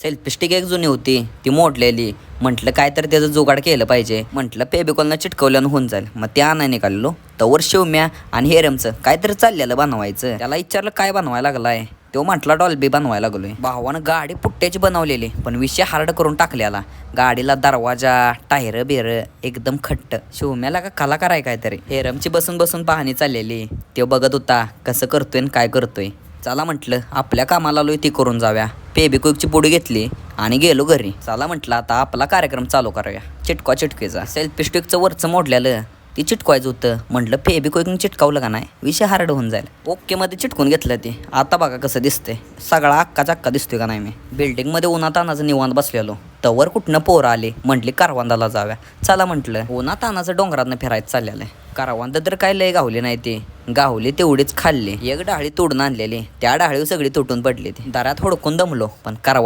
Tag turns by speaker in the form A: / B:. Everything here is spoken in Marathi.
A: सेल्फी स्टिक एक जुनी होती ती मोडलेली. म्हटलं काय तर त्याचं जुगाड केलं पाहिजे. म्हटलं फेविकॉलनं चिटकवल्यानं होऊन जाईल. मग ते आणाय निघालो. तवर शिवम्या आणि हेरमचं काहीतरी चाललेलं बनवायचं. त्याला विचारलं काय बनवायला लागलाय. तो म्हटला डॉल्बी बनवायला लागलोय. भावानं गाडी पुट्ट्याची बनवलेली पण विषय हार्ड करून टाकलेला. गाडीला दरवाजा टायर बेर एकदम खट्ट. शिवम्याला का कलाकार आहे काहीतरी. हेरमची बसून बसून पाहणी चाललेली. तो बघत होता कसं करतोय आणि काय करतोय. चला म्हटलं आपल्या कामाला आलोय ती करून जाव्या. फेविक्विकची पुडी घेतली आणि गेलो घरी. चला म्हटलं आता आपला कार्यक्रम चालू करूया. चिटकवा चिटकेचा सेल्फी स्टिकचं वरचं मोडलेलं ती चिटकवायचं होतं. म्हटलं फेविक्विकने चिटकावलं का नाही विषय हार्ड होऊन जाईल. ओके मध्ये चिटकून घेतलं ते. आता बघा कसं दिसतंय. सगळा अक्काचा अक्का दिसतोय का नाही. मी बिल्डिंगमध्ये उन्हात तानाचं निवांत बसलेलो. तवर कुठनं पोरं आले. म्हटली कारवांदाला जाव्या. चला म्हटलं उन्हात तानाचं डोंगरातनं फिरायचं चाललेलं आहे. कारवांदा तर काय लय गावले नाही ते. गावले तेवढीच खाल्ले. एक डाळी तोडून आणलेली त्या डाळीवर सगळी तुटून पडली. ती दारात हुडकून दमलो पण कारवान